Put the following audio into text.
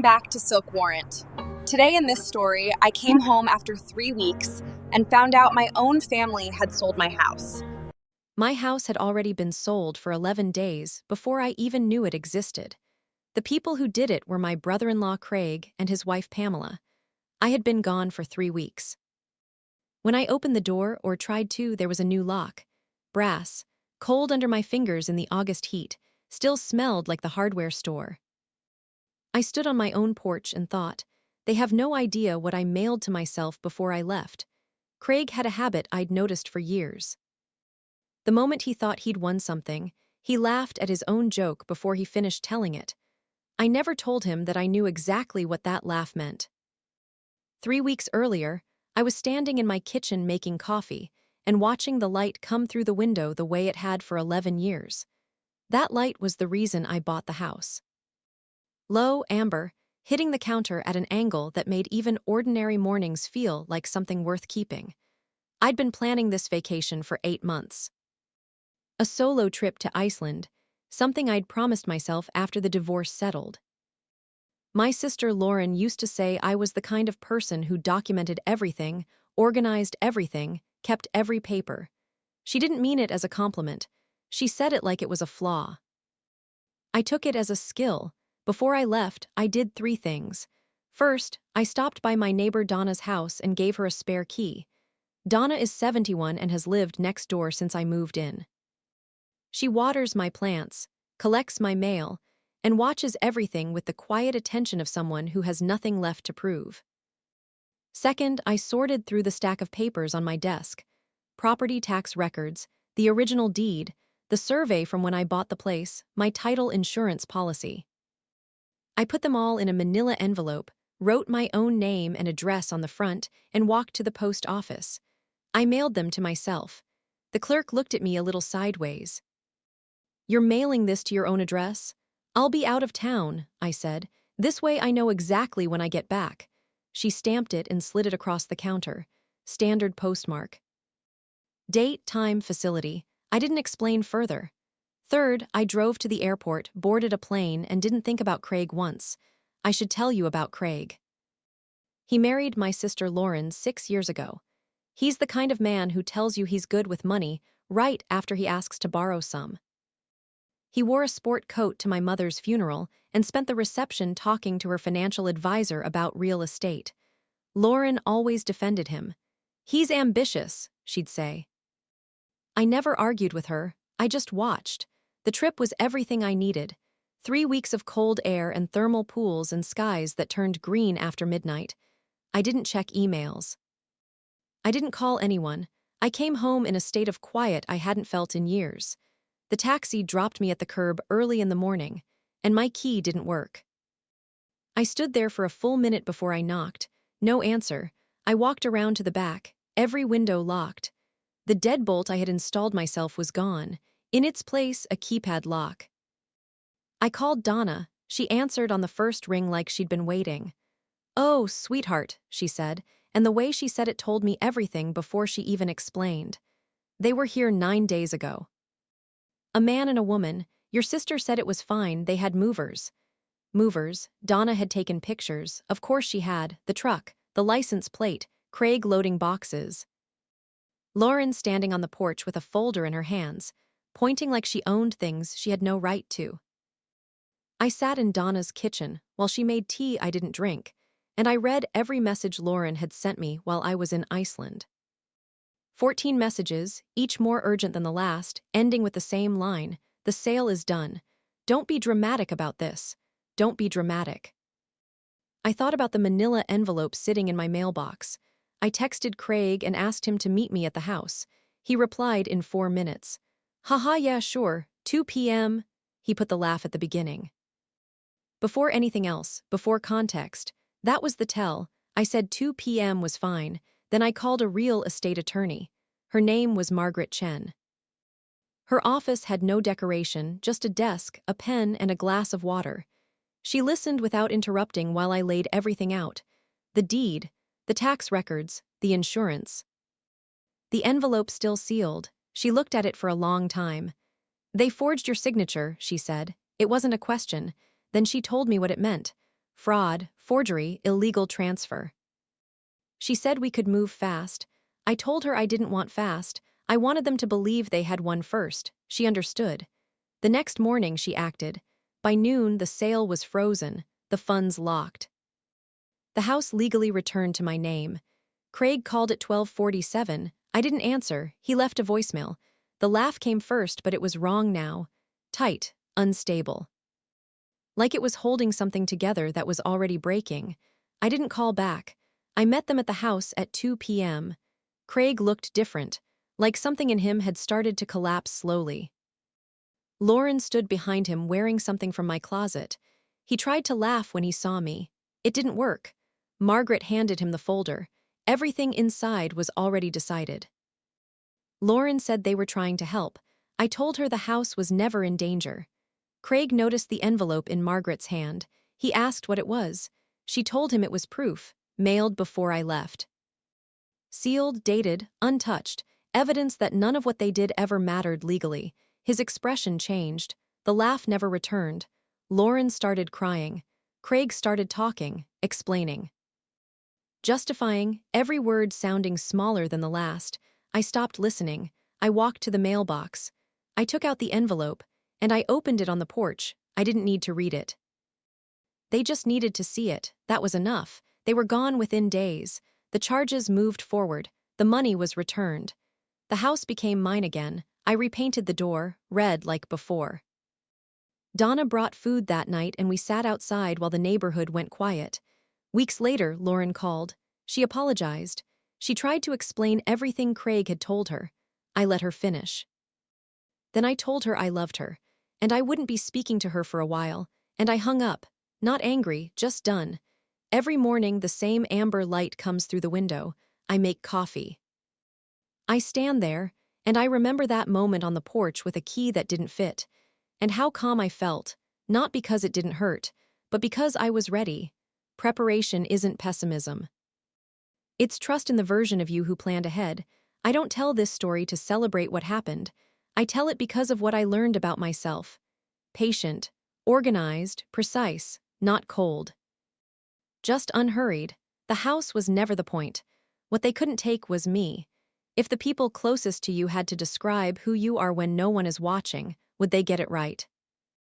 Welcome back to Silk Warrant. Today in this story, I came home after 3 weeks and found out my own family had sold my house. My house had already been sold for 11 days before I even knew it existed. The people who did it were my brother-in-law Craig and his wife Pamela. I had been gone for 3 weeks. When I opened the door or tried to, there was a new lock. Brass, cold under my fingers in the August heat, still smelled like the hardware store. I stood on my own porch and thought, they have no idea what I mailed to myself before I left. Craig had a habit I'd noticed for years. The moment he thought he'd won something, he laughed at his own joke before he finished telling it. I never told him that I knew exactly what that laugh meant. 3 weeks earlier, I was standing in my kitchen making coffee and watching the light come through the window the way it had for 11 years. That light was the reason I bought the house. Low, amber, hitting the counter at an angle that made even ordinary mornings feel like something worth keeping. I'd been planning this vacation for 8 months. A solo trip to Iceland, something I'd promised myself after the divorce settled. My sister Lauren used to say I was the kind of person who documented everything, organized everything, kept every paper. She didn't mean it as a compliment. She said it like it was a flaw. I took it as a skill. Before I left, I did 3 things. First, I stopped by my neighbor Donna's house and gave her a spare key. Donna is 71 and has lived next door since I moved in. She waters my plants, collects my mail, and watches everything with the quiet attention of someone who has nothing left to prove. Second, I sorted through the stack of papers on my desk. Property tax records, the original deed, the survey from when I bought the place, my title insurance policy. I put them all in a manila envelope, wrote my own name and address on the front, and walked to the post office. I mailed them to myself. The clerk looked at me a little sideways. "You're mailing this to your own address?" "I'll be out of town," I said. "This way I know exactly when I get back." She stamped it and slid it across the counter. Standard postmark. Date, time, facility. I didn't explain further. Third, I drove to the airport, boarded a plane, and didn't think about Craig once. I should tell you about Craig. He married my sister Lauren 6 years ago. He's the kind of man who tells you he's good with money right after he asks to borrow some. He wore a sport coat to my mother's funeral and spent the reception talking to her financial advisor about real estate. Lauren always defended him. "He's ambitious," she'd say. I never argued with her, I just watched. The trip was everything I needed. 3 weeks of cold air and thermal pools and skies that turned green after midnight. I didn't check emails. I didn't call anyone. I came home in a state of quiet I hadn't felt in years. The taxi dropped me at the curb early in the morning, and my key didn't work. I stood there for a full minute before I knocked. No answer. I walked around to the back, every window locked. The deadbolt I had installed myself was gone. In its place, a keypad lock. I called Donna. She answered on the first ring like she'd been waiting. "Oh, sweetheart," she said, and the way she said it told me everything before she even explained. "They were here 9 days ago. A man and a woman. Your sister said it was fine, they had movers." Movers. Donna had taken pictures. Of course she had. The truck, the license plate, Craig loading boxes. Lauren standing on the porch with a folder in her hands, pointing like she owned things she had no right to. I sat in Donna's kitchen while she made tea I didn't drink, and I read every message Lauren had sent me while I was in Iceland. 14 messages, each more urgent than the last, ending with the same line: "The sale is done. Don't be dramatic about this. Don't be dramatic." I thought about the manila envelope sitting in my mailbox. I texted Craig and asked him to meet me at the house. He replied in 4 minutes. "Haha, yeah, sure, 2 p.m. He put the laugh at the beginning. Before anything else, before context, that was the tell. I said 2 p.m. was fine. Then I called a real estate attorney. Her name was Margaret Chen. Her office had no decoration, just a desk, a pen, and a glass of water. She listened without interrupting while I laid everything out. The deed, the tax records, the insurance. The envelope still sealed. She looked at it for a long time. "They forged your signature," she said. It wasn't a question. Then she told me what it meant. fraud, forgery, illegal transfer. She said we could move fast. I told her I didn't want fast. I wanted them to believe they had won first. She understood. The next morning, she acted. By noon, the sale was frozen, the funds locked. The house legally returned to my name. Craig called at 12:47. I didn't answer. He left a voicemail. The laugh came first, but it was wrong now. Tight, unstable. Like it was holding something together that was already breaking. I didn't call back. I met them at the house at 2 p.m. Craig looked different, like something in him had started to collapse slowly. Lauren stood behind him wearing something from my closet. He tried to laugh when he saw me. It didn't work. Margaret handed him the folder. Everything inside was already decided. Lauren said they were trying to help. I told her the house was never in danger. Craig noticed the envelope in Margaret's hand. He asked what it was. She told him it was proof, mailed before I left. Sealed, dated, untouched, evidence that none of what they did ever mattered legally. His expression changed. The laugh never returned. Lauren started crying. Craig started talking, explaining. Justifying, every word sounding smaller than the last. I stopped listening. I walked to the mailbox. I took out the envelope, and I opened it on the porch. I didn't need to read it. They just needed to see it. That was enough. They were gone within days. The charges moved forward. The money was returned. The house became mine again. I repainted the door, red like before. Donna brought food that night and we sat outside while the neighborhood went quiet. Weeks later, Lauren called. She apologized. She tried to explain everything Craig had told her. I let her finish. Then I told her I loved her, and I wouldn't be speaking to her for a while, and I hung up, not angry, just done. Every morning the same amber light comes through the window. I make coffee. I stand there, and I remember that moment on the porch with a key that didn't fit, and how calm I felt, not because it didn't hurt, but because I was ready. Preparation isn't pessimism. It's trust in the version of you who planned ahead. I don't tell this story to celebrate what happened. I tell it because of what I learned about myself. Patient, organized, precise, not cold. Just unhurried. The house was never the point. What they couldn't take was me. If the people closest to you had to describe who you are when no one is watching, would they get it right?